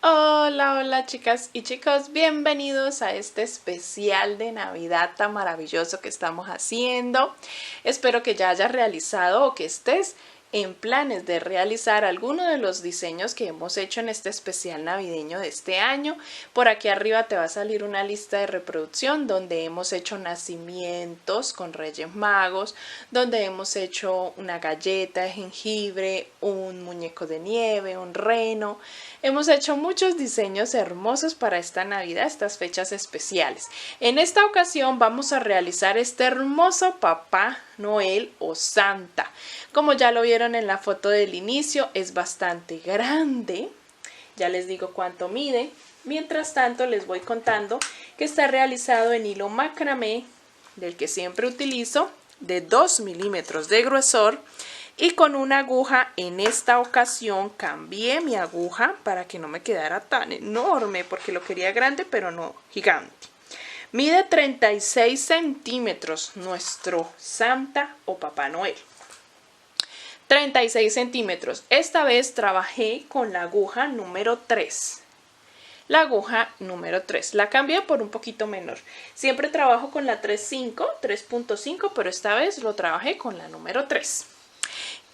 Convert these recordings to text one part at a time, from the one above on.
Hola, hola chicas y chicos, bienvenidos a este especial de Navidad tan maravilloso que estamos haciendo. Espero que ya hayas realizado o que estés en planes de realizar alguno de los diseños que hemos hecho en este especial navideño de este año. Por aquí arriba te va a salir una lista de reproducción donde hemos hecho nacimientos con Reyes Magos, donde hemos hecho una galleta de jengibre, un muñeco de nieve, un reno. Hemos hecho muchos diseños hermosos para esta Navidad, estas fechas especiales. En esta ocasión vamos a realizar este hermoso Papá Noel o Santa. Como ya lo vieron en la foto del inicio, es bastante grande. Ya les digo cuánto mide. Mientras tanto, les voy contando que está realizado en hilo macramé, del que siempre utilizo, de 2 milímetros de grosor. Y con una aguja, en esta ocasión cambié mi aguja para que no me quedara tan enorme, porque lo quería grande pero no gigante. Mide 36 centímetros nuestro Santa o Papá Noel. 36 centímetros. Esta vez trabajé con la aguja número 3. La aguja número 3. La cambié por un poquito menor. Siempre trabajo con la 3.5, pero esta vez lo trabajé con la número 3.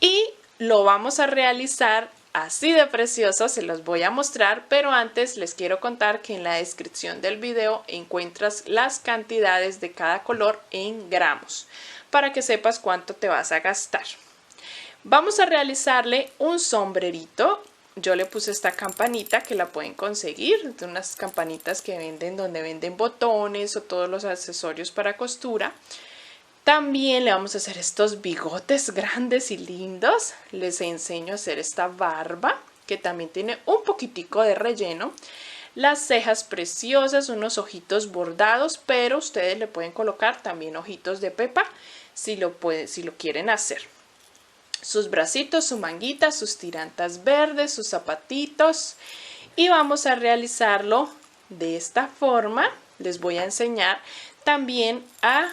Y lo vamos a realizar así de precioso, se los voy a mostrar, pero antes les quiero contar que en la descripción del video encuentras las cantidades de cada color en gramos, para que sepas cuánto te vas a gastar. Vamos a realizarle un sombrerito. Yo le puse esta campanita que la pueden conseguir, de unas campanitas que venden donde venden botones o todos los accesorios para costura. También le vamos a hacer estos bigotes grandes y lindos. Les enseño a hacer esta barba que también tiene un poquitico de relleno. Las cejas preciosas, unos ojitos bordados, pero ustedes le pueden colocar también ojitos de pepa si lo quieren hacer. Sus bracitos, su manguita, sus tirantas verdes, sus zapatitos. Y vamos a realizarlo de esta forma. Les voy a enseñar también a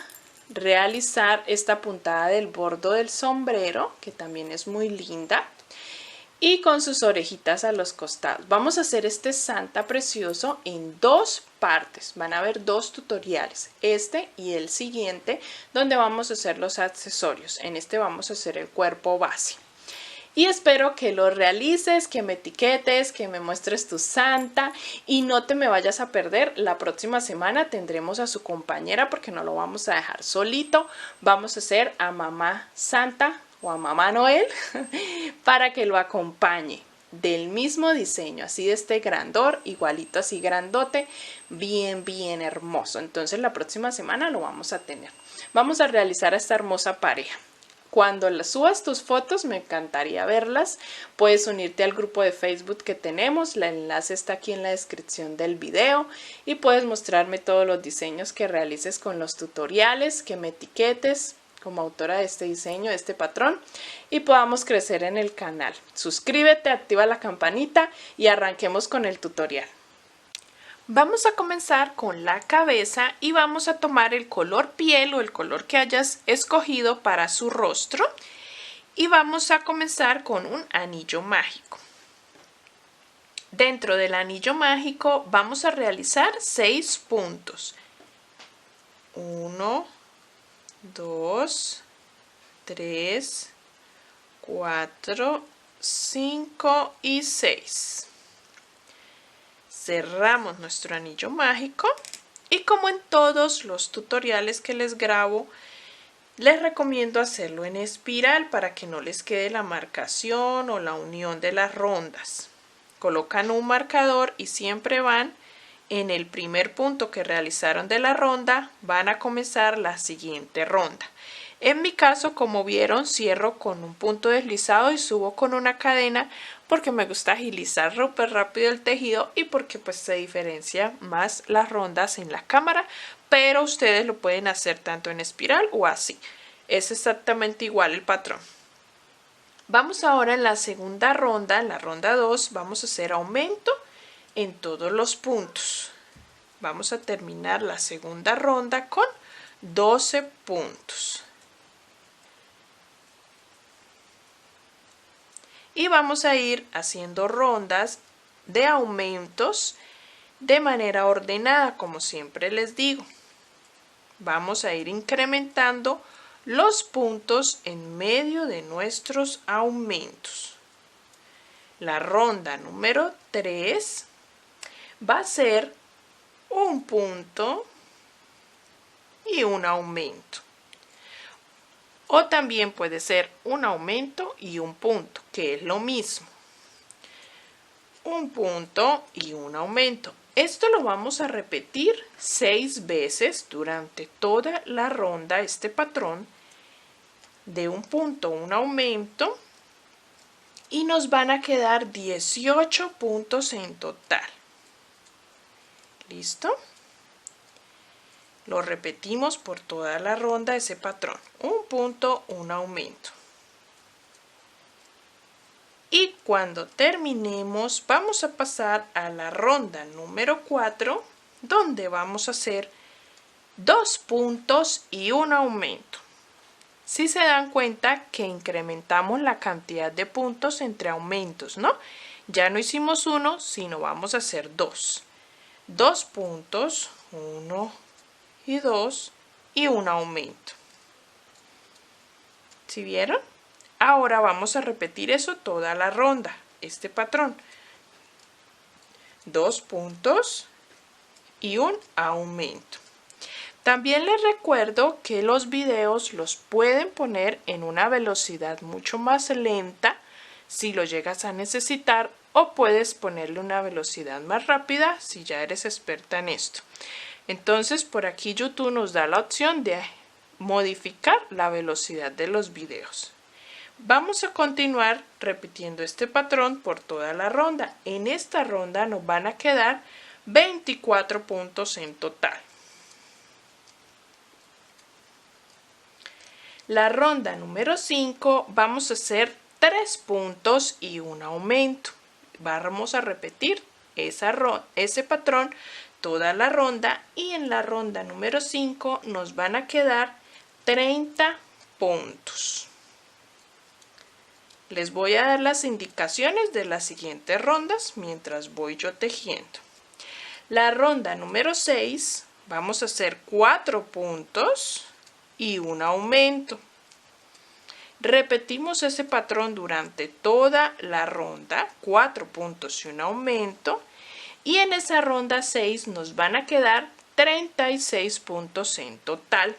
realizar esta puntada del bordo del sombrero, que también es muy linda, y con sus orejitas a los costados. Vamos a hacer este Santa precioso en dos partes. Van a ver dos tutoriales, este y el siguiente, donde vamos a hacer los accesorios. En este vamos a hacer el cuerpo base. Y espero que lo realices, que me etiquetes, que me muestres tu Santa y no te me vayas a perder. La próxima semana tendremos a su compañera porque no lo vamos a dejar solito. Vamos a hacer a Mamá Santa o a Mamá Noel para que lo acompañe. Del mismo diseño, así de este grandor, igualito así grandote, bien hermoso. Entonces la próxima semana lo vamos a tener. Vamos a realizar a esta hermosa pareja. Cuando subas tus fotos, me encantaría verlas. Puedes unirte al grupo de Facebook que tenemos. El enlace está aquí en la descripción del video. Y puedes mostrarme todos los diseños que realices con los tutoriales, que me etiquetes como autora de este diseño, de este patrón, y podamos crecer en el canal. Suscríbete, activa la campanita y arranquemos con el tutorial. Vamos a comenzar con la cabeza y vamos a tomar el color piel o el color que hayas escogido para su rostro y vamos a comenzar con un anillo mágico. Dentro del anillo mágico vamos a realizar 6 puntos. 1, 2, 3, 4, 5 y 6. Cerramos nuestro anillo mágico y como en todos los tutoriales que les grabo, les recomiendo hacerlo en espiral para que no les quede la marcación o la unión de las rondas. Colocan un marcador y siempre van en el primer punto que realizaron de la ronda, van a comenzar la siguiente ronda. En mi caso, como vieron, cierro con un punto deslizado y subo con una cadena porque me gusta agilizar súper rápido el tejido y porque pues se diferencia más las rondas en la cámara, pero ustedes lo pueden hacer tanto en espiral o así. Es exactamente igual el patrón. Vamos ahora en la segunda ronda, en la ronda 2, vamos a hacer aumento en todos los puntos. Vamos a terminar la segunda ronda con 12 puntos. Y vamos a ir haciendo rondas de aumentos de manera ordenada, como siempre les digo. Vamos a ir incrementando los puntos en medio de nuestros aumentos. La ronda número 3 va a ser un punto y un aumento. O también puede ser un aumento y un punto, que es lo mismo. Un punto y un aumento. Esto lo vamos a repetir 6 veces durante toda la ronda, este patrón de un punto, un aumento, y nos van a quedar 18 puntos en total. ¿Listo? Lo repetimos por toda la ronda, ese patrón. Un punto, un aumento. Y cuando terminemos, vamos a pasar a la ronda número 4, donde vamos a hacer 2 puntos y un aumento. Si se dan cuenta que incrementamos la cantidad de puntos entre aumentos, ¿no? Ya no hicimos uno, sino vamos a hacer 2. 2 puntos, 1 y 2 y un aumento. ¿Sí vieron? Ahora vamos a repetir eso toda la ronda, este patrón. 2 puntos y un aumento. También les recuerdo que los videos los pueden poner en una velocidad mucho más lenta si lo llegas a necesitar, o puedes ponerle una velocidad más rápida si ya eres experta en esto. Entonces por aquí YouTube nos da la opción de modificar la velocidad de los videos. Vamos a continuar repitiendo este patrón por toda la ronda. En esta ronda nos van a quedar 24 puntos en total. La ronda número 5 vamos a hacer 3 puntos y un aumento. Vamos a repetir ese patrón toda la ronda, y en la ronda número 5 nos van a quedar 30 puntos. Les voy a dar las indicaciones de las siguientes rondas mientras voy yo tejiendo. La ronda número 6 vamos a hacer 4 puntos y un aumento. Repetimos ese patrón durante toda la ronda, 4 puntos y un aumento, y en esa ronda 6 nos van a quedar 36 puntos en total.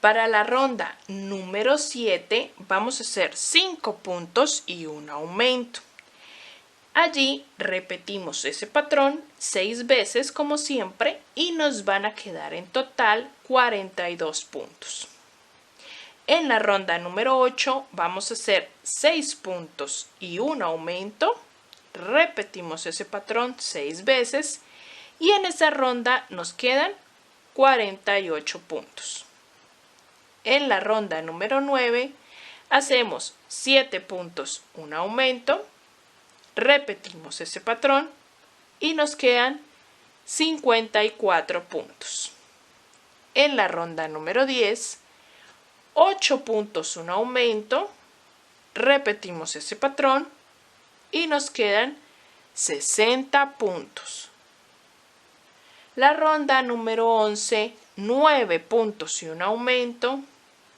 Para la ronda número 7 vamos a hacer 5 puntos y un aumento. Allí repetimos ese patrón 6 veces como siempre y nos van a quedar en total 42 puntos. En la ronda número 8 vamos a hacer 6 puntos y un aumento. Repetimos ese patrón 6 veces y en esa ronda nos quedan 48 puntos. En la ronda número 9 hacemos 7 puntos, un aumento. Repetimos ese patrón y nos quedan 54 puntos. En la ronda número 10, 8 puntos, un aumento. Repetimos ese patrón y nos quedan 60 puntos. La ronda número 11, 9 puntos y un aumento.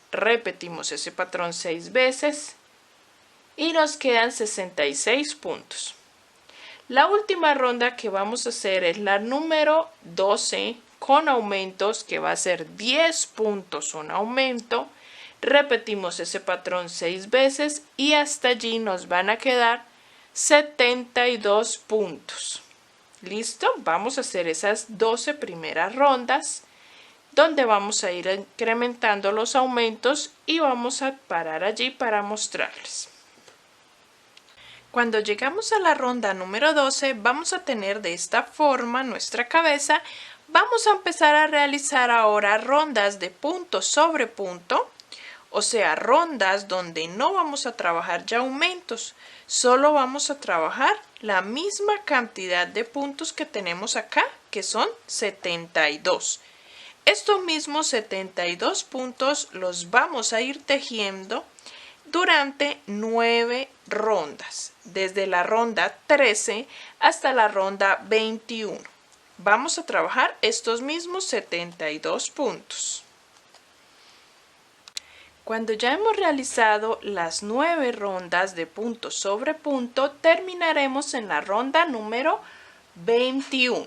Repetimos ese patrón 6 veces y nos quedan 66 puntos. La última ronda que vamos a hacer es la número 12 con aumentos, que va a ser 10 puntos, un aumento. Repetimos ese patrón 6 veces y hasta allí nos van a quedar 72 puntos. ¿Listo? Vamos a hacer esas 12 primeras rondas donde vamos a ir incrementando los aumentos y vamos a parar allí para mostrarles. Cuando llegamos a la ronda número 12 vamos a tener de esta forma nuestra cabeza. Vamos a empezar a realizar ahora rondas de punto sobre punto, o sea, rondas donde no vamos a trabajar ya aumentos, solo vamos a trabajar la misma cantidad de puntos que tenemos acá, que son 72. Estos mismos 72 puntos los vamos a ir tejiendo durante 9 rondas, desde la ronda 13 hasta la ronda 21. Vamos a trabajar estos mismos 72 puntos. Cuando ya hemos realizado las 9 rondas de punto sobre punto, terminaremos en la ronda número 21.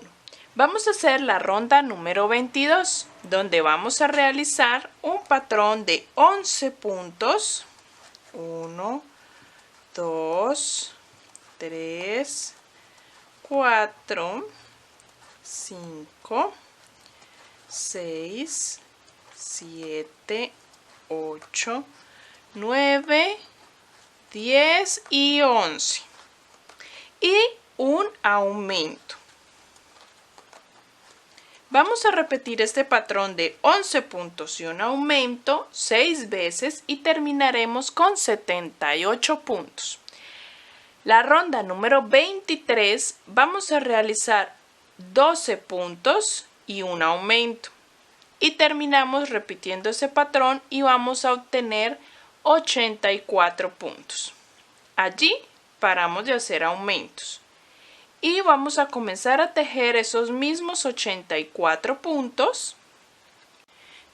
Vamos a hacer la ronda número 22, donde vamos a realizar un patrón de 11 puntos. 1, 2, 3, 4, 5, 6, 7, 8, 9, 10 y 11. Y un aumento. Vamos a repetir este patrón de 11 puntos y un aumento 6 veces y terminaremos con 78 puntos. La ronda número 23 vamos a realizar 12 puntos y un aumento. Y terminamos repitiendo ese patrón y vamos a obtener 84 puntos. Allí paramos de hacer aumentos. Y vamos a comenzar a tejer esos mismos 84 puntos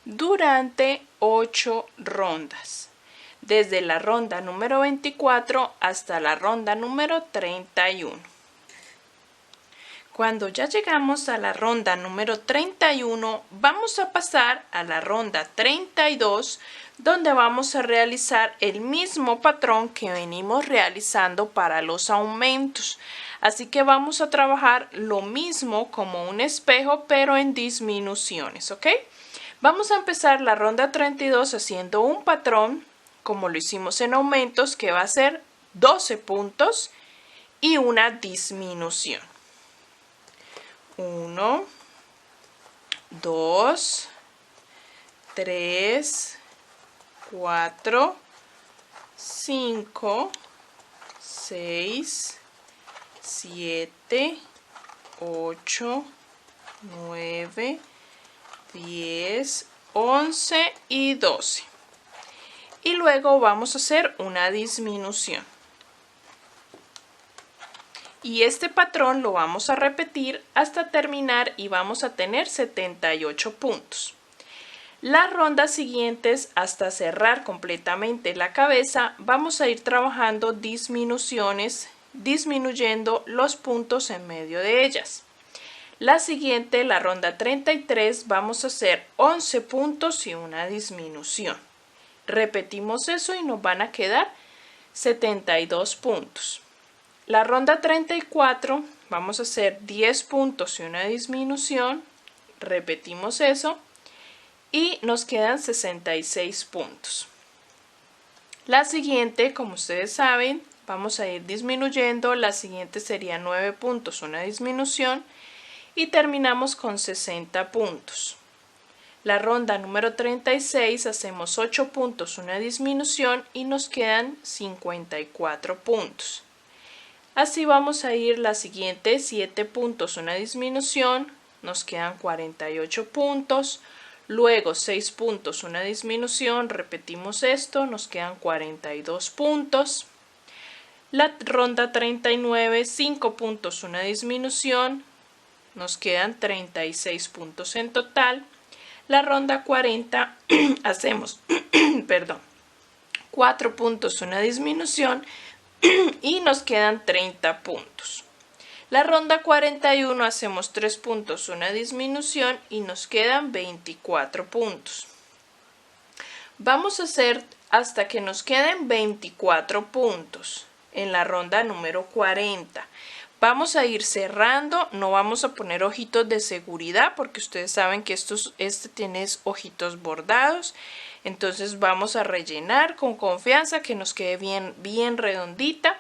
durante 8 rondas, desde la ronda número 24 hasta la ronda número 31. Cuando ya llegamos a la ronda número 31, vamos a pasar a la ronda 32, donde vamos a realizar el mismo patrón que venimos realizando para los aumentos. Así que vamos a trabajar lo mismo como un espejo, pero en disminuciones, ¿ok? Vamos a empezar la ronda 32 haciendo un patrón, como lo hicimos en aumentos, que va a ser 12 puntos y una disminución. 1, 2, 3, 4, 5, 6, 7, 8, 9, 10, 11 y 12. Y luego vamos a hacer una disminución. Y este patrón lo vamos a repetir hasta terminar y vamos a tener 78 puntos. Las rondas siguientes, hasta cerrar completamente la cabeza, vamos a ir trabajando disminuciones, disminuyendo los puntos en medio de ellas. La siguiente, la ronda 33, vamos a hacer 11 puntos y una disminución. Repetimos eso y nos van a quedar 72 puntos. La ronda 34, vamos a hacer 10 puntos y una disminución. Repetimos eso y nos quedan 66 puntos. La siguiente, como ustedes saben, vamos a ir disminuyendo. La siguiente sería 9 puntos, una disminución y terminamos con 60 puntos. La ronda número 36 hacemos 8 puntos, una disminución y nos quedan 54 puntos. Así vamos a ir la siguiente, 7 puntos, una disminución, nos quedan 48 puntos. Luego 6 puntos, una disminución, repetimos esto, nos quedan 42 puntos. La ronda 39, 5 puntos, una disminución, nos quedan 36 puntos en total. La ronda 40 hacemos 4 puntos, una disminución y nos quedan 30 puntos. La ronda 41 hacemos 3 puntos, una disminución y nos quedan 24 puntos. Vamos a hacer hasta que nos queden 24 puntos en la ronda número 40. Vamos a ir cerrando, no vamos a poner ojitos de seguridad porque ustedes saben que este tiene ojitos bordados. Entonces vamos a rellenar con confianza que nos quede bien redondita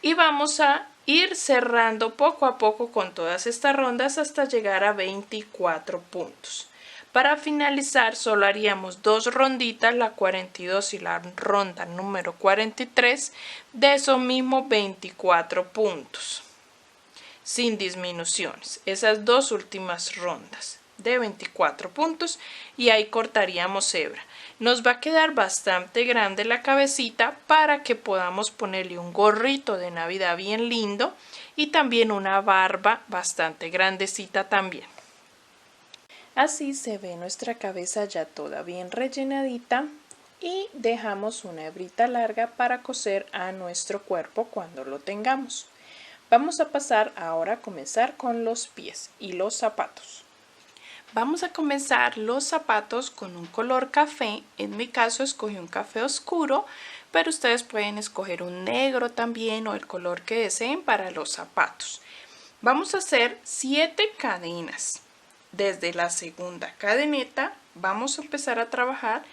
y vamos a ir cerrando poco a poco con todas estas rondas hasta llegar a 24 puntos. Para finalizar solo haríamos 2 ronditas, la 42 y la ronda número 43 de esos mismos 24 puntos. Sin disminuciones, esas 2 últimas rondas de 24 puntos y ahí cortaríamos hebra. Nos va a quedar bastante grande la cabecita para que podamos ponerle un gorrito de Navidad bien lindo y también una barba bastante grandecita también. Así se ve nuestra cabeza ya toda bien rellenadita y dejamos una hebrita larga para coser a nuestro cuerpo cuando lo tengamos. Vamos a pasar ahora a comenzar con los pies y los zapatos. Vamos a comenzar los zapatos con un color café. En mi caso escogí un café oscuro, pero ustedes pueden escoger un negro también o el color que deseen para los zapatos. Vamos a hacer 7 cadenas. Desde la segunda cadeneta vamos a empezar a trabajar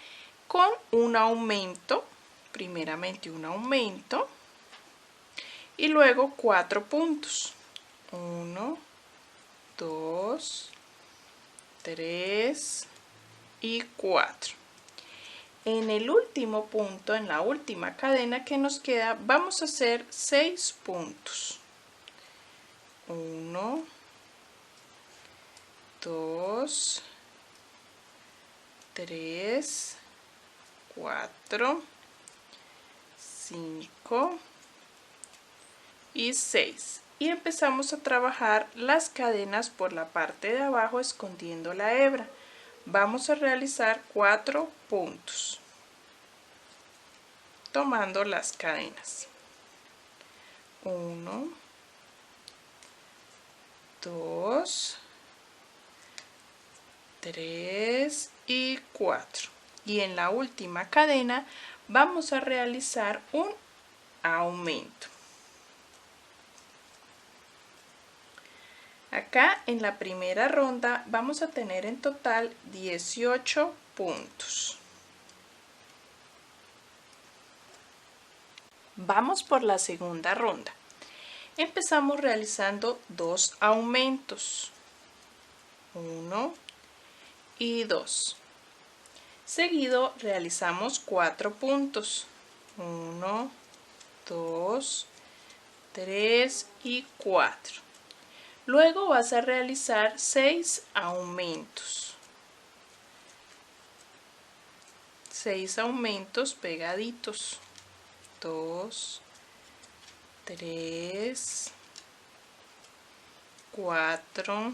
con un aumento, primeramente un aumento y luego 4 puntos. 1, 2, 3 y 4. En el último punto, en la última cadena que nos queda, vamos a hacer 6 puntos. 1, 2, 3, 4, 5 y 6. Y empezamos a trabajar las cadenas por la parte de abajo escondiendo la hebra. Vamos a realizar 4 puntos tomando las cadenas. 1, 2, 3 y 4. Y en la última cadena vamos a realizar un aumento. Acá en la primera ronda vamos a tener en total 18 puntos. Vamos por la segunda ronda. Empezamos realizando 2 aumentos. 1 y 2. Seguido realizamos 4 puntos. 1, 2, 3 y 4. Luego vas a realizar 6 aumentos. 6 aumentos pegaditos. 2, 3, 4,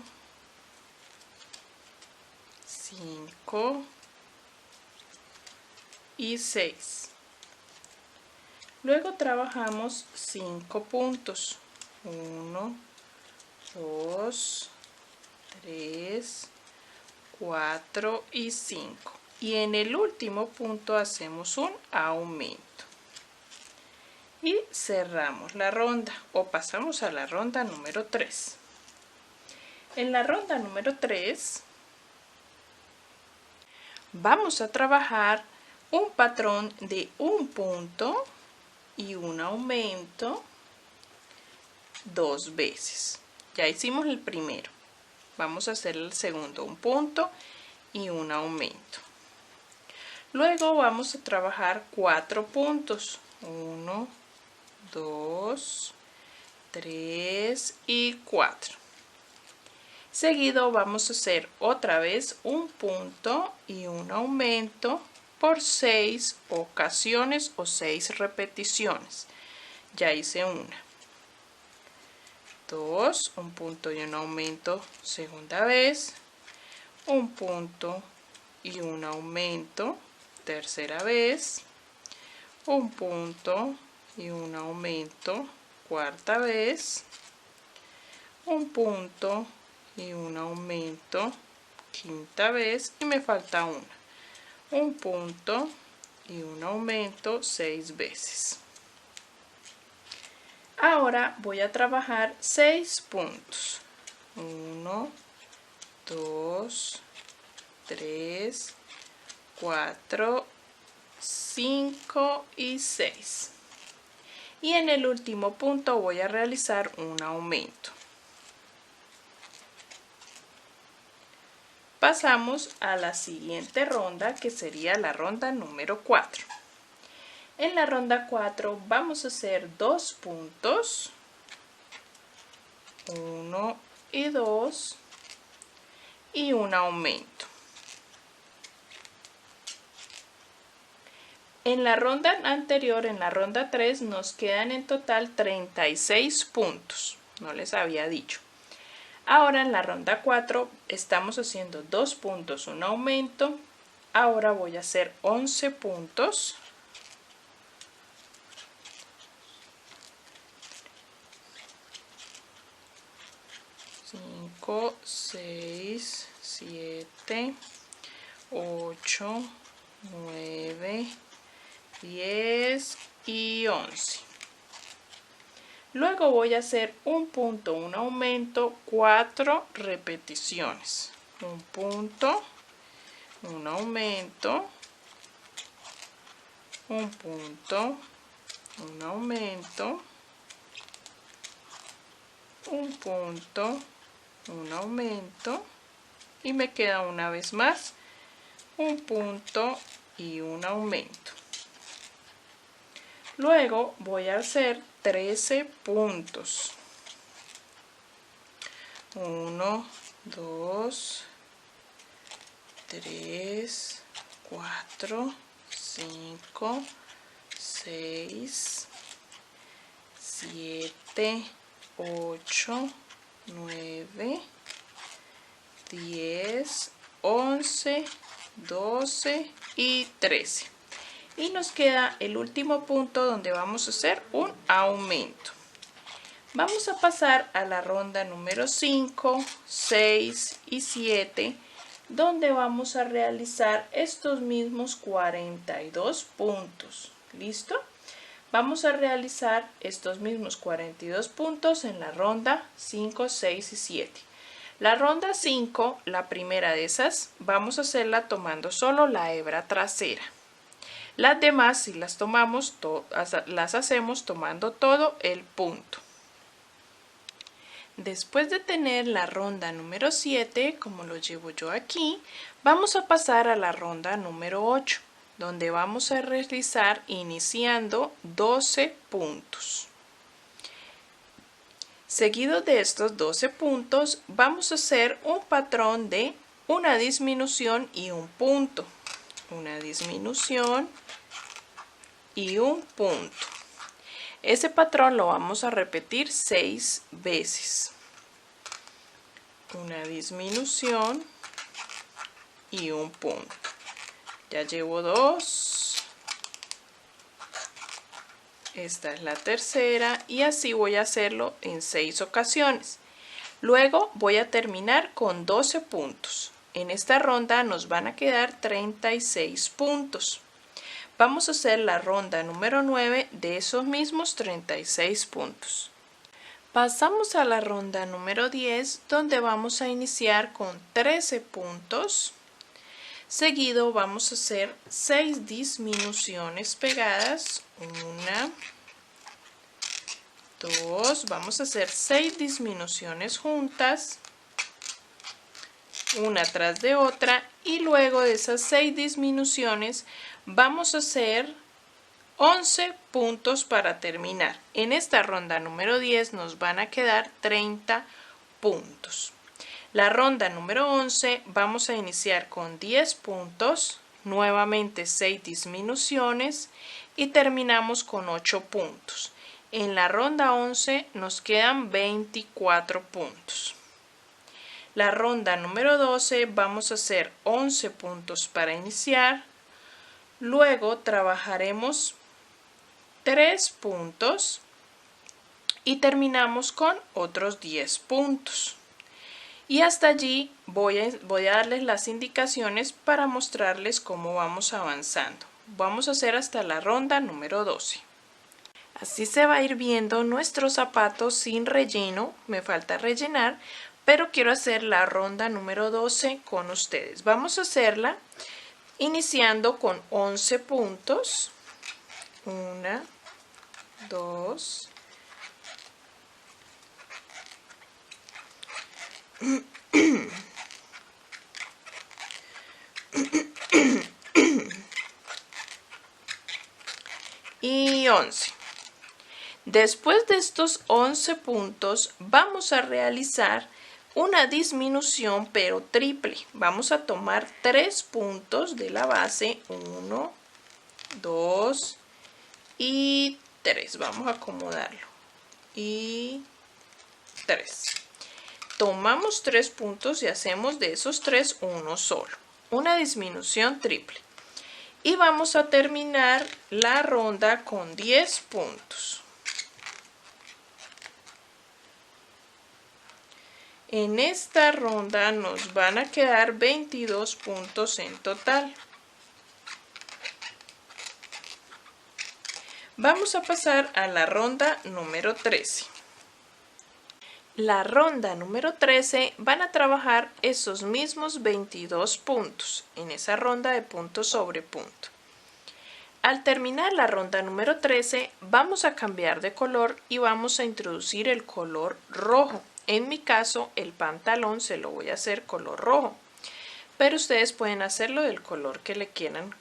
5 y 6. Luego trabajamos 5 puntos. 1, 2, 3, 4 y 5. Y en el último punto hacemos un aumento. Y cerramos la ronda o pasamos a la ronda número 3. En la ronda número 3 vamos a trabajar un patrón de un punto y un aumento 2 veces. Ya hicimos el primero. Vamos a hacer el segundo, un punto y un aumento. Luego vamos a trabajar 4 puntos. 1, 2, 3 y 4. Seguido vamos a hacer otra vez un punto y un aumento por 6 ocasiones o 6 repeticiones. Ya hice una. 2, un punto y un aumento segunda vez, un punto y un aumento tercera vez, un punto y un aumento cuarta vez, un punto y un aumento quinta vez y me falta una, un punto y un aumento 6 veces. Ahora voy a trabajar 6 puntos. 1, 2, 3, 4, 5 y 6. Y en el último punto voy a realizar un aumento. Pasamos a la siguiente ronda, que sería la ronda número 4. En la ronda 4 vamos a hacer 2 puntos, 1 y 2 y un aumento. En la ronda anterior, en la ronda 3, nos quedan en total 36 puntos. No les había dicho. Ahora en la ronda 4 estamos haciendo 2 puntos, un aumento. Ahora voy a hacer 11 puntos. Cinco, 6, 7, 8, 9, 10 y 11. Luego voy a hacer un punto, un aumento, 4 repeticiones. Un punto, un aumento, un punto, un aumento, un punto, un aumento y me queda una vez más un punto y un aumento. Luego voy a hacer 13 puntos. 1, 2, 3, 4, 5, 6, 7, 8, 9, 10, 11, 12 y 13. Y nos queda el último punto donde vamos a hacer un aumento. Vamos a pasar a la ronda número 5, 6 y 7, donde vamos a realizar estos mismos 42 puntos. ¿Listo? Vamos a realizar estos mismos 42 puntos en la ronda 5, 6 y 7. La ronda 5, la primera de esas, vamos a hacerla tomando solo la hebra trasera. Las demás, si las tomamos, las hacemos tomando todo el punto. Después de tener la ronda número 7, como lo llevo yo aquí, vamos a pasar a la ronda número 8, donde vamos a realizar iniciando 12 puntos. Seguido de estos 12 puntos, vamos a hacer un patrón de una disminución y un punto. Una disminución y un punto. Ese patrón lo vamos a repetir 6 veces. Una disminución y un punto. Ya llevo 2. Esta es la tercera y así voy a hacerlo en 6 ocasiones. Luego voy a terminar con 12 puntos. En esta ronda nos van a quedar 36 puntos. Vamos a hacer la ronda número 9 de esos mismos 36 puntos. Pasamos a la ronda número 10, donde vamos a iniciar con 13 puntos. Seguido vamos a hacer 6 disminuciones pegadas. 1, 2, vamos a hacer 6 disminuciones juntas, una tras de otra, y luego de esas 6 disminuciones vamos a hacer 11 puntos para terminar. En esta ronda número 10 nos van a quedar 30 puntos. La ronda número 11 vamos a iniciar con 10 puntos, nuevamente 6 disminuciones y terminamos con 8 puntos. En la ronda 11 nos quedan 24 puntos. La ronda número 12 vamos a hacer 11 puntos para iniciar. Luego trabajaremos 3 puntos y terminamos con otros 10 puntos. Y hasta allí voy a darles las indicaciones para mostrarles cómo vamos avanzando. Vamos a hacer hasta la ronda número 12. Así se va a ir viendo nuestro zapato sin relleno. Me falta rellenar, pero quiero hacer la ronda número 12 con ustedes. Vamos a hacerla iniciando con 11 puntos. 1, 2, y 11. Después de estos 11 puntos vamos a realizar una disminución pero triple. Vamos a tomar 3 puntos de la base, 1, 2 y 3. Vamos a acomodarlo. Y 3. Tomamos 3 puntos y hacemos de esos 3 uno solo. Una disminución triple. Y vamos a terminar la ronda con 10 puntos. En esta ronda nos van a quedar 22 puntos en total. Vamos a pasar a la ronda número 13. La ronda número 13 van a trabajar esos mismos 22 puntos en esa ronda de punto sobre punto. Al terminar la ronda número 13 vamos a cambiar de color y vamos a introducir el color rojo. En mi caso el pantalón se lo voy a hacer color rojo, pero ustedes pueden hacerlo del color que le quieran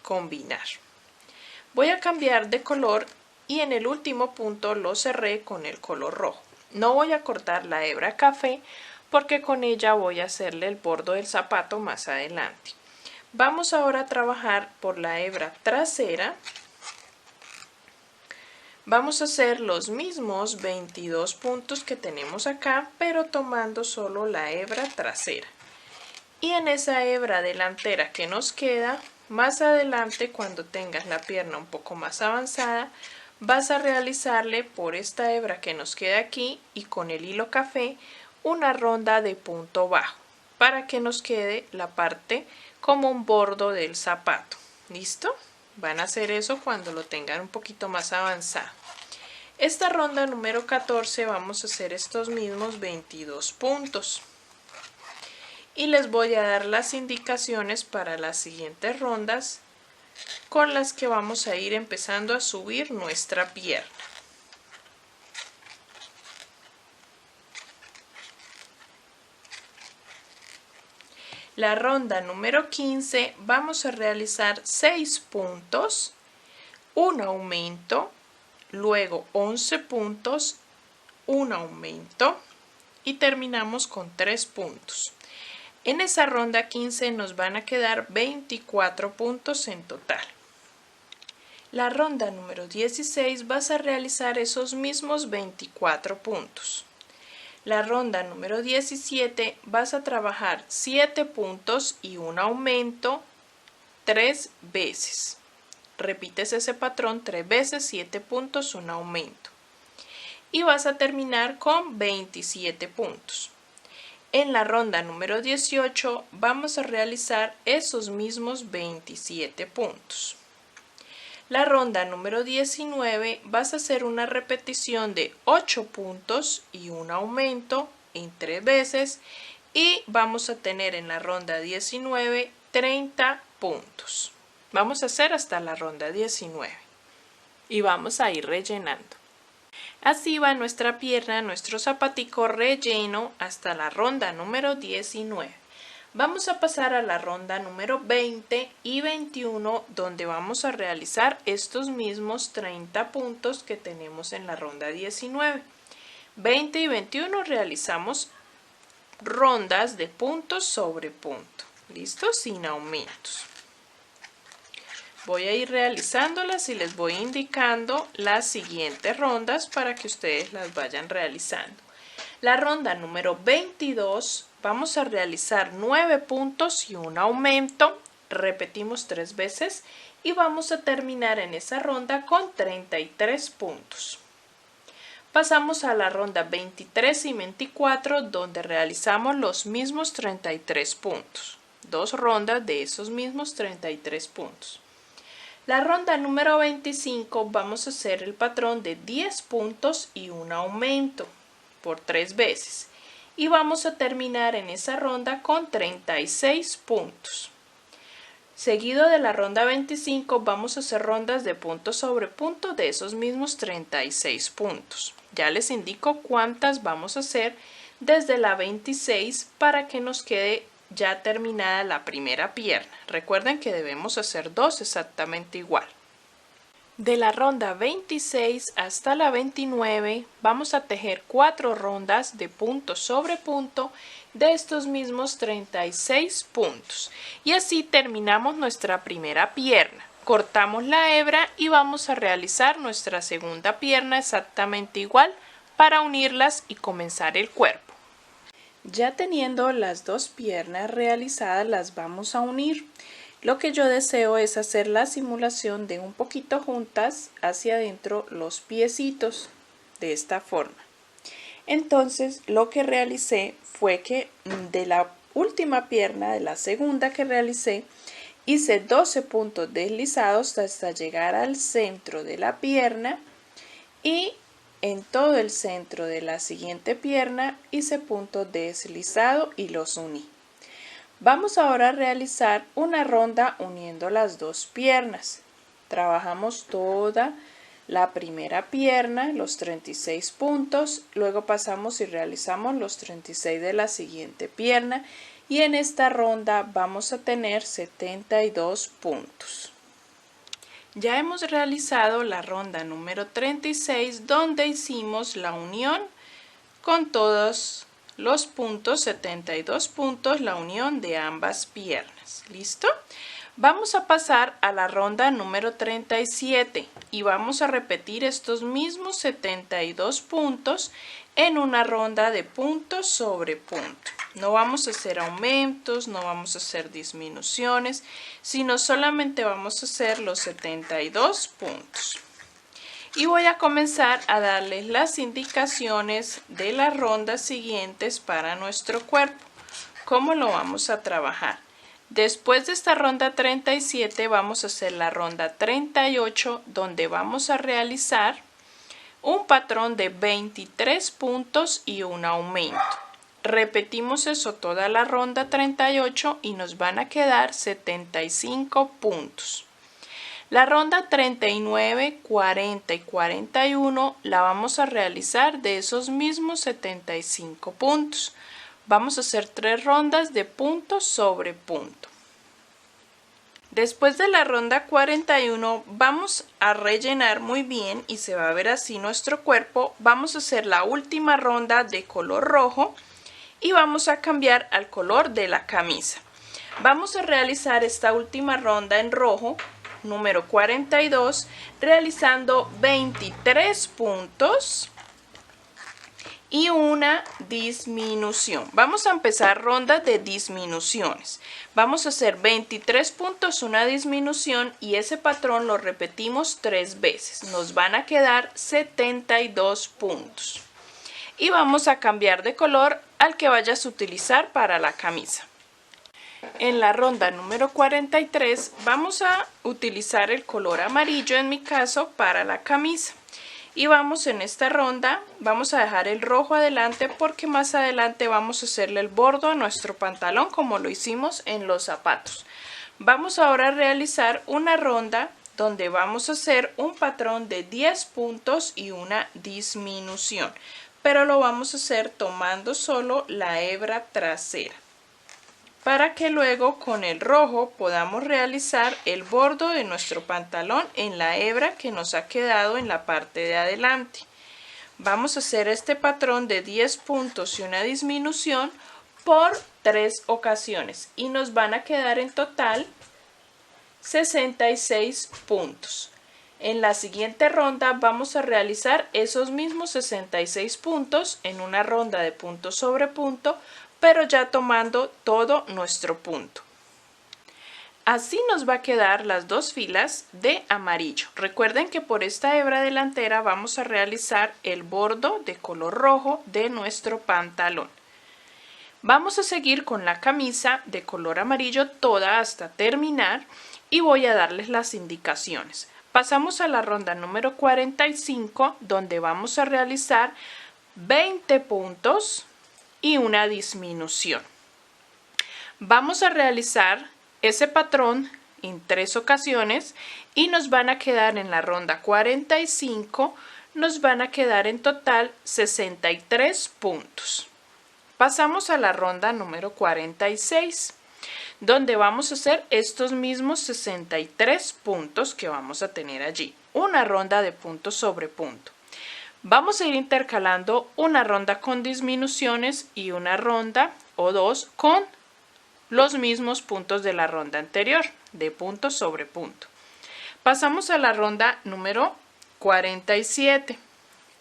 combinar. Voy a cambiar de color y en el último punto lo cerré con el color rojo. No voy a cortar la hebra café porque con ella voy a hacerle el bordo del zapato más adelante. Vamos ahora a trabajar por la hebra trasera. Vamos a hacer los mismos 22 puntos que tenemos acá, pero tomando solo la hebra trasera. Y en esa hebra delantera que nos queda, más adelante cuando tengas la pierna un poco más avanzada, vas a realizarle por esta hebra que nos queda aquí y con el hilo café una ronda de punto bajo para que nos quede la parte como un bordo del zapato. ¿Listo? Van a hacer eso cuando lo tengan un poquito más avanzado. Esta ronda número 14 vamos a hacer estos mismos 22 puntos. Y les voy a dar las indicaciones para las siguientes rondas con las que vamos a ir empezando a subir nuestra pierna. La ronda número 15 vamos a realizar 6 puntos, un aumento, luego 11 puntos, un aumento y terminamos con 3 puntos. En esa ronda 15 nos van a quedar 24 puntos en total. La ronda número 16 vas a realizar esos mismos 24 puntos. La ronda número 17 vas a trabajar 7 puntos y un aumento 3 veces. Repites ese patrón 3 veces, 7 puntos, un aumento. Y vas a terminar con 27 puntos. En la ronda número 18 vamos a realizar esos mismos 27 puntos. La ronda número 19 vas a hacer una repetición de 8 puntos y un aumento en 3 veces y vamos a tener en la ronda 19 30 puntos. Vamos a hacer hasta la ronda 19 y vamos a ir rellenando. Así va nuestra pierna, nuestro zapatico relleno hasta la ronda número 19. Vamos a pasar a la ronda número 20 y 21 donde vamos a realizar estos mismos 30 puntos que tenemos en la ronda 19. 20 y 21 realizamos rondas de punto sobre punto. ¿Listo? Sin aumentos. Voy a ir realizándolas y les voy indicando las siguientes rondas para que ustedes las vayan realizando. La ronda número 22 vamos a realizar 9 puntos y un aumento. Repetimos 3 veces y vamos a terminar en esa ronda con 33 puntos. Pasamos a la ronda 23 y 24 donde realizamos los mismos 33 puntos. 2 rondas de esos mismos 33 puntos. La ronda número 25 vamos a hacer el patrón de 10 puntos y un aumento por 3 veces y vamos a terminar en esa ronda con 36 puntos. Seguido de la ronda 25 vamos a hacer rondas de punto sobre punto de esos mismos 36 puntos. Ya les indico cuántas vamos a hacer desde la 26 para que nos quede ya terminada la primera pierna. Recuerden que debemos hacer 2 exactamente igual. De la ronda 26 hasta la 29 vamos a tejer 4 rondas de punto sobre punto de estos mismos 36 puntos y así terminamos nuestra primera pierna. Cortamos la hebra y vamos a realizar nuestra segunda pierna exactamente igual para unirlas y comenzar el cuerpo. Ya teniendo las dos piernas realizadas, las vamos a unir. Lo que yo deseo es hacer la simulación de un poquito juntas hacia adentro los piecitos de esta forma. Entonces lo que realicé fue que de la última pierna, de la segunda que realicé, hice 12 puntos deslizados hasta llegar al centro de la pierna y en todo el centro de la siguiente pierna hice puntos deslizados y los uní. Vamos ahora a realizar una ronda uniendo las dos piernas. Trabajamos toda la primera pierna, los 36 puntos, luego pasamos y realizamos los 36 de la siguiente pierna y en esta ronda vamos a tener 72 puntos. Ya hemos realizado la ronda número 36 donde hicimos la unión con todos los puntos, 72 puntos, la unión de ambas piernas. ¿Listo? Vamos a pasar a la ronda número 37 y vamos a repetir estos mismos 72 puntos en una ronda de punto sobre punto. No vamos a hacer aumentos, no vamos a hacer disminuciones, sino solamente vamos a hacer los 72 puntos. Y voy a comenzar a darles las indicaciones de las rondas siguientes para nuestro cuerpo. ¿Cómo lo vamos a trabajar? Después de esta ronda 37 vamos a hacer la ronda 38 donde vamos a realizar un patrón de 23 puntos y un aumento. Repetimos eso toda la ronda 38 y nos van a quedar 75 puntos. La ronda 39, 40 y 41 la vamos a realizar de esos mismos 75 puntos. Vamos a hacer 3 rondas de punto sobre punto. Después de la ronda 41 vamos a rellenar muy bien y se va a ver así nuestro cuerpo. Vamos a hacer la última ronda de color rojo y vamos a cambiar al color de la camisa. Vamos a realizar esta última ronda en rojo, número 42, realizando 23 puntos y una disminución. Vamos a empezar ronda de disminuciones. Vamos a hacer 23 puntos, una disminución y ese patrón lo repetimos 3 veces. Nos van a quedar 72 puntos. Y vamos a cambiar de color al que vayas a utilizar para la camisa. En la ronda número 43 vamos a utilizar el color amarillo en mi caso para la camisa. Y vamos en esta ronda, vamos a dejar el rojo adelante porque más adelante vamos a hacerle el bordo a nuestro pantalón como lo hicimos en los zapatos. Vamos ahora a realizar una ronda donde vamos a hacer un patrón de 10 puntos y una disminución. Pero lo vamos a hacer tomando solo la hebra trasera, para que luego con el rojo podamos realizar el bordo de nuestro pantalón en la hebra que nos ha quedado en la parte de adelante. Vamos a hacer este patrón de 10 puntos y una disminución por 3 ocasiones y nos van a quedar en total 66 puntos. En la siguiente ronda vamos a realizar esos mismos 66 puntos en una ronda de punto sobre punto, pero ya tomando todo nuestro punto. Así nos va a quedar las dos filas de amarillo. Recuerden que por esta hebra delantera vamos a realizar el bordo de color rojo de nuestro pantalón. Vamos a seguir con la camisa de color amarillo toda hasta terminar y voy a darles las indicaciones. Pasamos a la ronda número 45 donde vamos a realizar 20 puntos y una disminución. Vamos a realizar ese patrón en 3 ocasiones y nos van a quedar en la ronda 45, nos van a quedar en total 63 puntos. Pasamos a la ronda número 46, donde vamos a hacer estos mismos 63 puntos que vamos a tener allí. Una ronda de punto sobre punto. Vamos a ir intercalando una ronda con disminuciones y una ronda o dos con los mismos puntos de la ronda anterior, de punto sobre punto. Pasamos a la ronda número 47,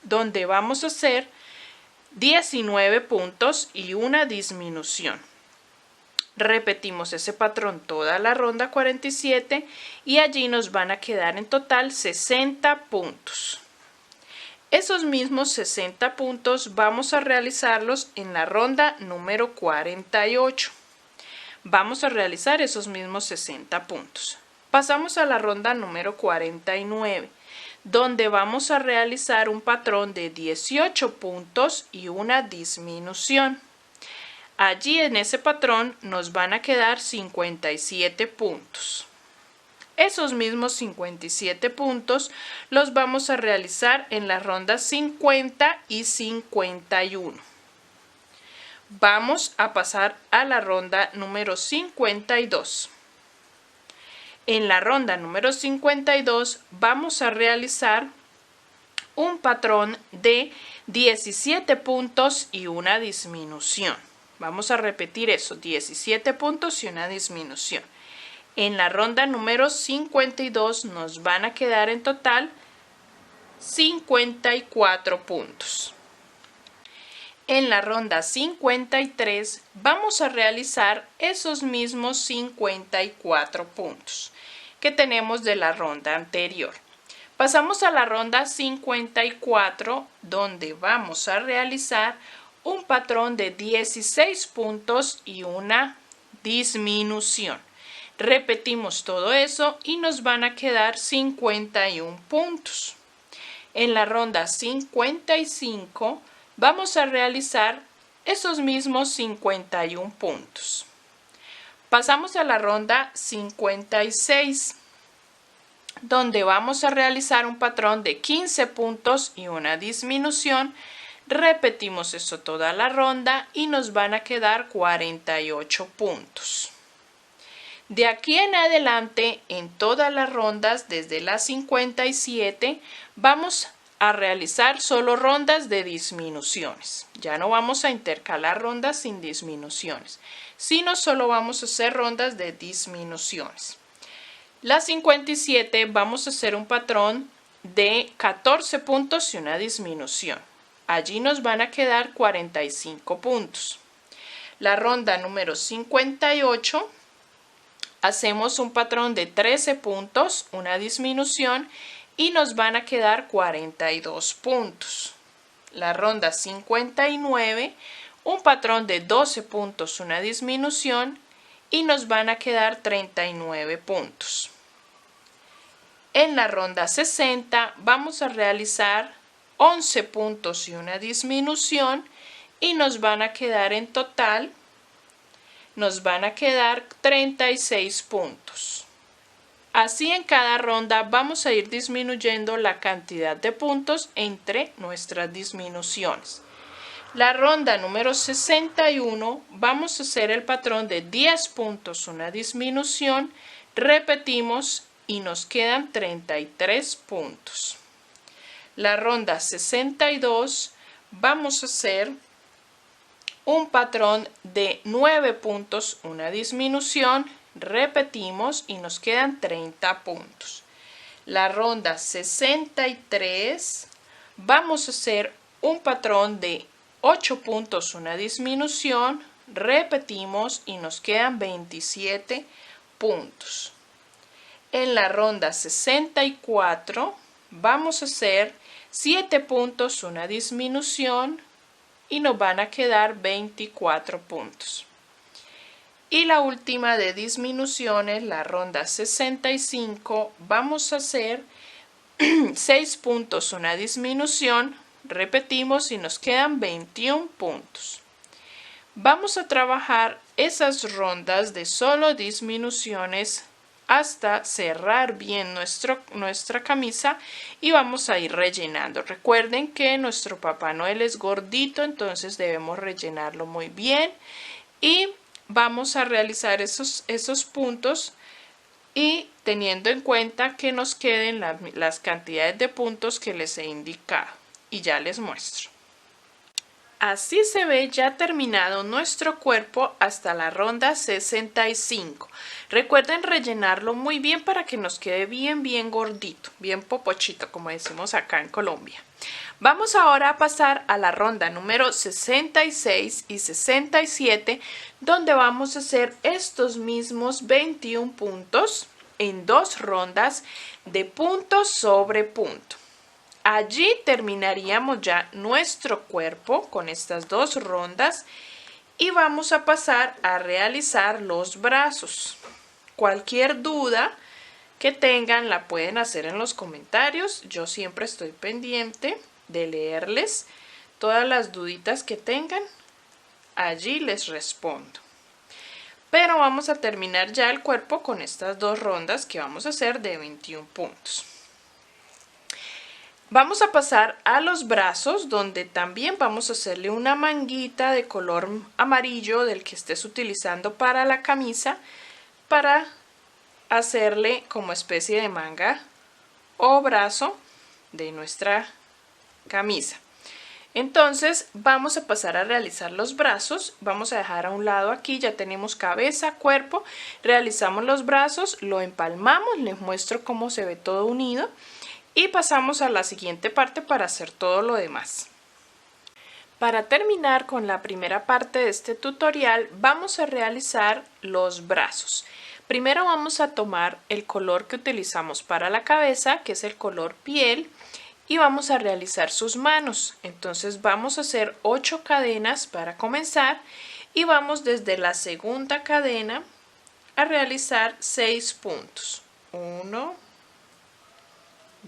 donde vamos a hacer 19 puntos y una disminución. Repetimos ese patrón toda la ronda 47 y allí nos van a quedar en total 60 puntos. Esos mismos 60 puntos vamos a realizarlos en la ronda número 48. Vamos a realizar esos mismos 60 puntos. Pasamos a la ronda número 49, donde vamos a realizar un patrón de 18 puntos y una disminución. Allí en ese patrón nos van a quedar 57 puntos. Esos mismos 57 puntos los vamos a realizar en las rondas 50 y 51. Vamos a pasar a la ronda número 52. En la ronda número 52 vamos a realizar un patrón de 17 puntos y una disminución. Vamos a repetir eso, 17 puntos y una disminución. En la ronda número 52 nos van a quedar en total 54 puntos. En la ronda 53 vamos a realizar esos mismos 54 puntos que tenemos de la ronda anterior. Pasamos a la ronda 54, donde vamos a realizar un patrón de 16 puntos y una disminución. Repetimos todo eso y nos van a quedar 51 puntos. En la ronda 55 vamos a realizar esos mismos 51 puntos. Pasamos a la ronda 56, donde vamos a realizar un patrón de 15 puntos y una disminución. Repetimos eso toda la ronda y nos van a quedar 48 puntos. De aquí en adelante, en todas las rondas, desde las 57, vamos a realizar solo rondas de disminuciones. Ya no vamos a intercalar rondas sin disminuciones, sino solo vamos a hacer rondas de disminuciones. Las 57 vamos a hacer un patrón de 14 puntos y una disminución. Allí nos van a quedar 45 puntos. La ronda número 58 hacemos un patrón de 13 puntos, una disminución y nos van a quedar 42 puntos. La ronda 59, un patrón de 12 puntos, una disminución y nos van a quedar 39 puntos. En la ronda 60 vamos a realizar 11 puntos y una disminución y nos van a quedar en total, nos van a quedar 36 puntos. Así en cada ronda vamos a ir disminuyendo la cantidad de puntos entre nuestras disminuciones. La ronda número 61 vamos a hacer el patrón de 10 puntos, una disminución, repetimos y nos quedan 33 puntos. La ronda 62 vamos a hacer un patrón de 9 puntos, una disminución, repetimos y nos quedan 30 puntos. La ronda 63 vamos a hacer un patrón de 8 puntos, una disminución, repetimos y nos quedan 27 puntos. En la ronda 64 vamos a hacer 7 puntos, una disminución y nos van a quedar 24 puntos. Y la última de disminuciones, la ronda 65, vamos a hacer 6 puntos, una disminución, repetimos y nos quedan 21 puntos. Vamos a trabajar esas rondas de solo disminuciones hasta cerrar bien nuestra camisa y vamos a ir rellenando. Recuerden que nuestro Papá Noel es gordito, entonces debemos rellenarlo muy bien y vamos a realizar esos puntos y teniendo en cuenta que nos queden las cantidades de puntos que les he indicado y ya les muestro. Así se ve ya terminado nuestro cuerpo hasta la ronda 65. Recuerden rellenarlo muy bien para que nos quede bien gordito, bien popochito, como decimos acá en Colombia. Vamos ahora a pasar a la ronda número 66 y 67, donde vamos a hacer estos mismos 21 puntos en 2 rondas de punto sobre punto. Allí terminaríamos ya nuestro cuerpo con estas 2 rondas y vamos a pasar a realizar los brazos. Cualquier duda que tengan la pueden hacer en los comentarios. Yo siempre estoy pendiente de leerles todas las duditas que tengan. Allí les respondo. Pero vamos a terminar ya el cuerpo con estas 2 rondas que vamos a hacer de 21 puntos. Vamos a pasar a los brazos, donde también vamos a hacerle una manguita de color amarillo del que estés utilizando para la camisa, para hacerle como especie de manga o brazo de nuestra camisa. Entonces vamos a pasar a realizar los brazos. Vamos a dejar a un lado aquí, ya tenemos cabeza, cuerpo, realizamos los brazos, lo empalmamos, les muestro cómo se ve todo unido. Y pasamos a la siguiente parte para hacer todo lo demás. Para terminar con la primera parte de este tutorial, vamos a realizar los brazos. Primero vamos a tomar el color que utilizamos para la cabeza, que es el color piel, y vamos a realizar sus manos. Entonces vamos a hacer 8 cadenas para comenzar y vamos desde la segunda cadena a realizar 6 puntos. 1,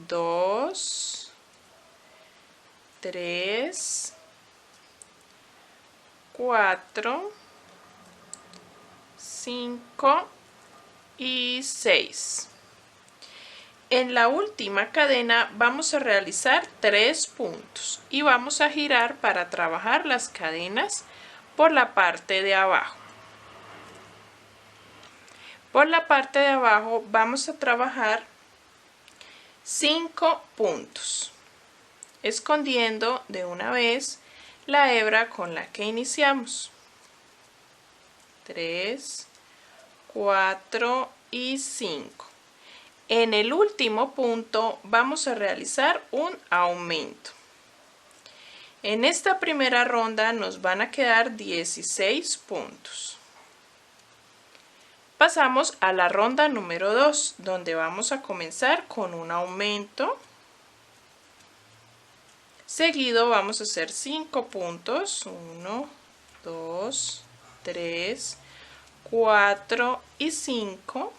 2, 3, 4, 5 y 6. En la última cadena vamos a realizar 3 puntos y vamos a girar para trabajar las cadenas por la parte de abajo. Por la parte de abajo vamos a trabajar 5 puntos, escondiendo de una vez la hebra con la que iniciamos. 3, 4 y 5. En el último punto vamos a realizar un aumento. En esta primera ronda nos van a quedar 16 puntos. Pasamos a la ronda número 2, donde vamos a comenzar con un aumento. Seguido vamos a hacer 5 puntos. 1, 2, 3, 4 y 5.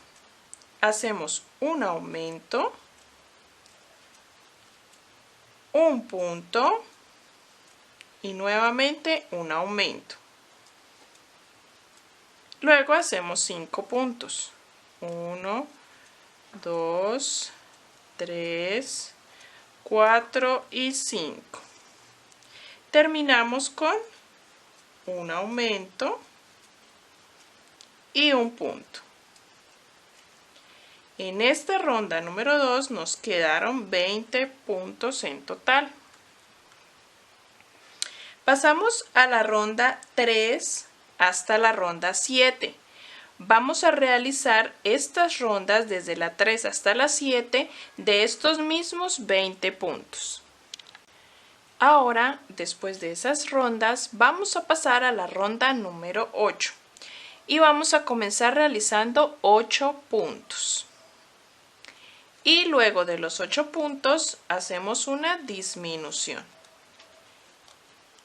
Hacemos un aumento, un punto y nuevamente un aumento. Luego hacemos 5 puntos. 1, 2, 3, 4 y 5. Terminamos con un aumento y un punto. En esta ronda número 2 nos quedaron 20 puntos en total. Pasamos a la ronda 3 hasta la ronda 7. Vamos a realizar estas rondas desde la 3 hasta la 7 de estos mismos 20 puntos. Ahora, después de esas rondas, vamos a pasar a la ronda número 8 y vamos a comenzar realizando 8 puntos. Y luego de los 8 puntos hacemos una disminución.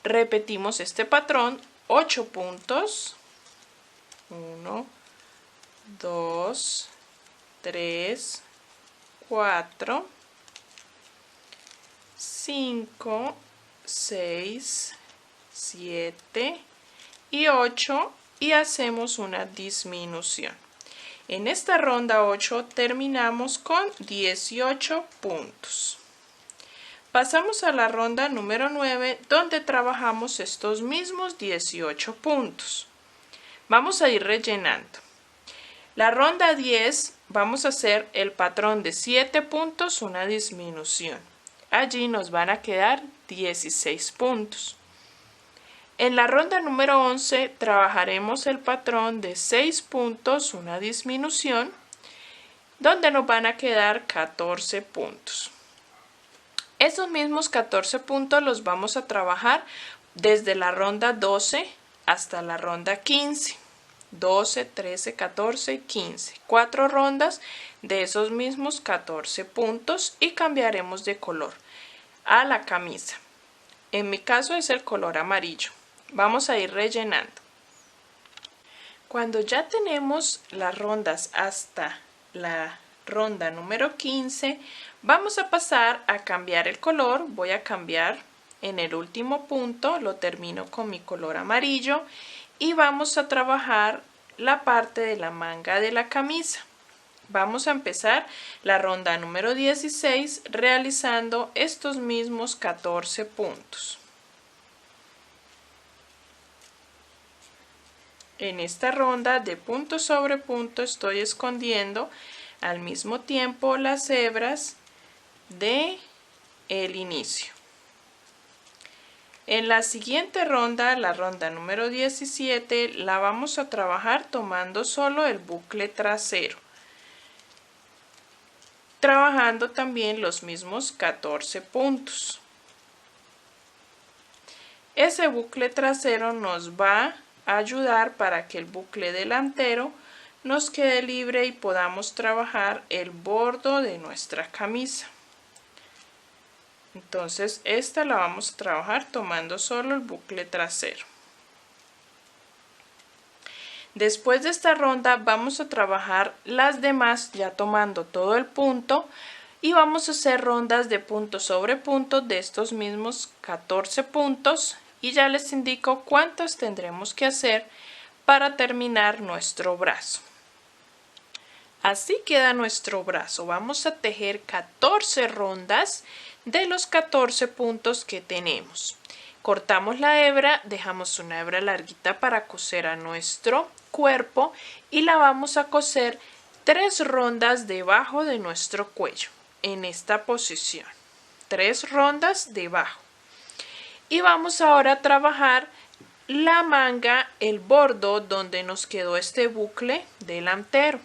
Repetimos este patrón, 8 puntos. 1, 2, 3, 4, 5, 6, 7 y 8 y hacemos una disminución. En esta ronda 8 terminamos con 18 puntos. Pasamos a la ronda número 9, donde trabajamos estos mismos 18 puntos. Vamos a ir rellenando. La ronda 10 vamos a hacer el patrón de 7 puntos, una disminución. Allí nos van a quedar 16 puntos. En la ronda número 11 trabajaremos el patrón de 6 puntos, una disminución, donde nos van a quedar 14 puntos. Esos mismos 14 puntos los vamos a trabajar desde la ronda 12 hasta la ronda 15. 12, 13, 14 y 15. 4 rondas de esos mismos 14 puntos y cambiaremos de color a la camisa. En mi caso es el color amarillo. Vamos a ir rellenando. Cuando ya tenemos las rondas hasta la ronda número 15, vamos a pasar a cambiar el color. Voy a cambiar en el último punto, lo termino con mi color amarillo y vamos a trabajar la parte de la manga de la camisa. Vamos a empezar la ronda número 16 realizando estos mismos 14 puntos. En esta ronda de punto sobre punto estoy escondiendo al mismo tiempo las hebras de el inicio. En la siguiente ronda, la ronda número 17, la vamos a trabajar tomando solo el bucle trasero, trabajando también los mismos 14 puntos. Ese bucle trasero nos va a ayudar para que el bucle delantero nos quede libre y podamos trabajar el bordo de nuestra camisa. Entonces esta la vamos a trabajar tomando solo el bucle trasero. Después de esta ronda vamos a trabajar las demás ya tomando todo el punto y vamos a hacer rondas de punto sobre punto de estos mismos 14 puntos y ya les indico cuántas tendremos que hacer para terminar nuestro brazo. Así queda nuestro brazo. Vamos a tejer 14 rondas de los 14 puntos que tenemos. Cortamos la hebra, dejamos una hebra larguita para coser a nuestro cuerpo y la vamos a coser 3 rondas debajo de nuestro cuello en esta posición. 3 rondas debajo. Y vamos ahora a trabajar la manga, el bordo donde nos quedó este bucle delantero.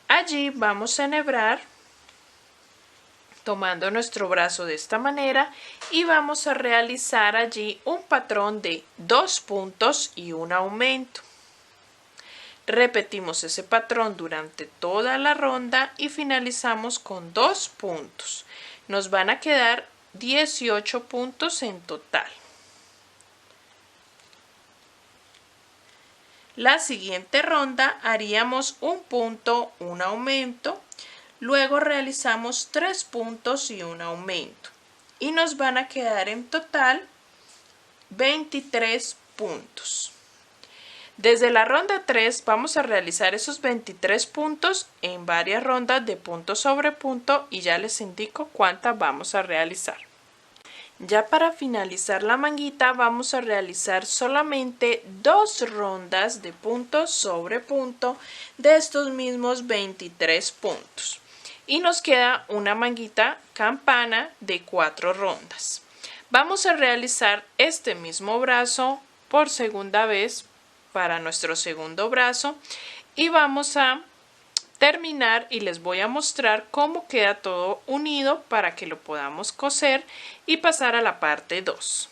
Allí vamos a enhebrar tomando nuestro brazo de esta manera y vamos a realizar allí un patrón de 2 puntos y un aumento. Repetimos ese patrón durante toda la ronda y finalizamos con 2 puntos. Nos van a quedar 18 puntos en total. La siguiente ronda haríamos un punto, un aumento, luego realizamos 3 puntos y un aumento y nos van a quedar en total 23 puntos. Desde la ronda 3 vamos a realizar esos 23 puntos en varias rondas de punto sobre punto y ya les indico cuántas vamos a realizar. Ya para finalizar la manguita vamos a realizar solamente 2 rondas de punto sobre punto de estos mismos 23 puntos. Y nos queda una manguita campana de 4 rondas. Vamos a realizar este mismo brazo por segunda vez para nuestro segundo brazo y vamos a terminar y les voy a mostrar cómo queda todo unido para que lo podamos coser y pasar a la parte 2.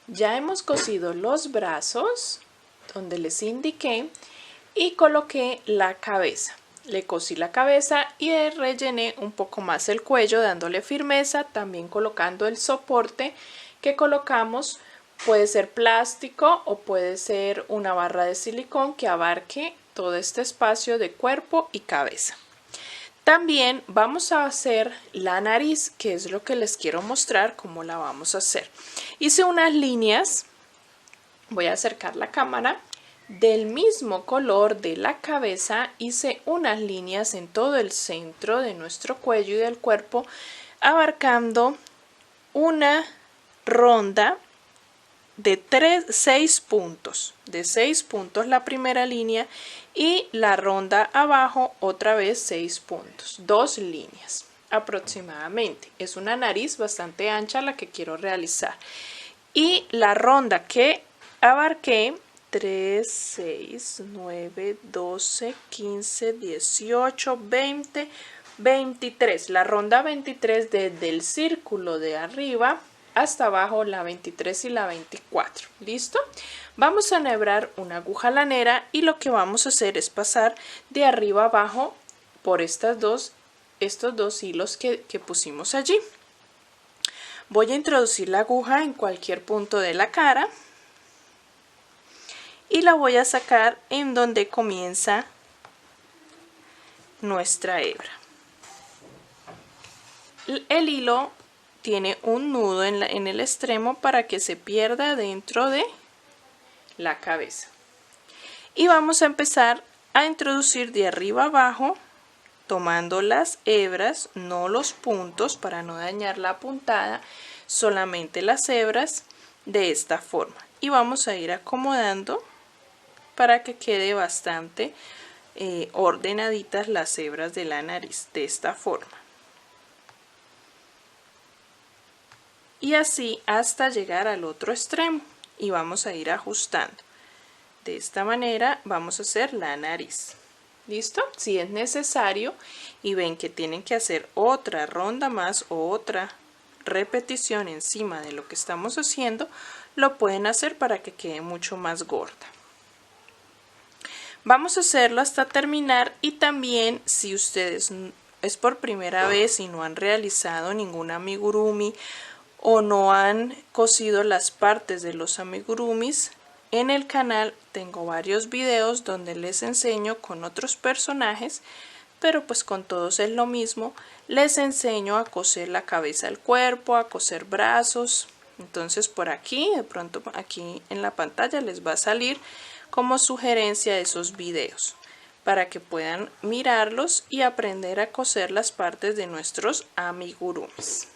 Ya hemos cosido los brazos donde les indiqué y coloqué la cabeza. Le cosí la cabeza y rellené un poco más el cuello dándole firmeza, también colocando el soporte que colocamos. Puede ser plástico o puede ser una barra de silicón que abarque todo este espacio de cuerpo y cabeza. También vamos a hacer la nariz, que es lo que les quiero mostrar cómo la vamos a hacer. Hice unas líneas, voy a acercar la cámara, del mismo color de la cabeza hice unas líneas en todo el centro de nuestro cuello y del cuerpo, abarcando una ronda de 6 puntos, de 6 puntos la primera línea y la ronda abajo otra vez 6 puntos, 2 líneas aproximadamente. Es una nariz bastante ancha la que quiero realizar. Y la ronda que abarqué 3, 6, 9, 12, 15, 18, 20, 23. La ronda 23 desde el círculo de arriba hasta abajo, la 23 y la 24. ¿Listo? Vamos a enhebrar una aguja lanera y lo que vamos a hacer es pasar de arriba abajo por estos dos hilos que pusimos allí. Voy a introducir la aguja en cualquier punto de la cara y la voy a sacar en donde comienza nuestra hebra. El hilo tiene un nudo en el extremo para que se pierda dentro de la cabeza. Y vamos a empezar a introducir de arriba abajo, tomando las hebras, no los puntos para no dañar la puntada, solamente las hebras de esta forma. Y vamos a ir acomodando para que quede bastante ordenaditas las hebras de la nariz, de esta forma. Y así hasta llegar al otro extremo y vamos a ir ajustando. De esta manera vamos a hacer la nariz. ¿Listo? Si es necesario y ven que tienen que hacer otra ronda más o otra repetición encima de lo que estamos haciendo, lo pueden hacer para que quede mucho más gorda. Vamos a hacerlo hasta terminar y también si ustedes es por primera vez y no han realizado ningún amigurumi o no han cosido las partes de los amigurumis, en el canal tengo varios videos donde les enseño con otros personajes, pero pues con todos es lo mismo. Les enseño a coser la cabeza al cuerpo, a coser brazos. Entonces por aquí, de pronto aquí en la pantalla les va a salir como sugerencia esos videos para que puedan mirarlos y aprender a coser las partes de nuestros amigurumis.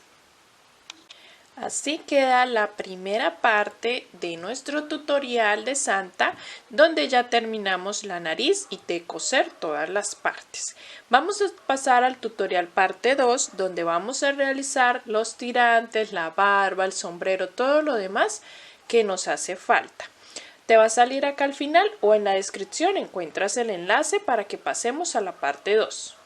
Así queda la primera parte de nuestro tutorial de Santa, donde ya terminamos la nariz y de coser todas las partes. Vamos a pasar al tutorial parte 2, donde vamos a realizar los tirantes, la barba, el sombrero, todo lo demás que nos hace falta. Te va a salir acá al final o en la descripción encuentras el enlace para que pasemos a la parte 2.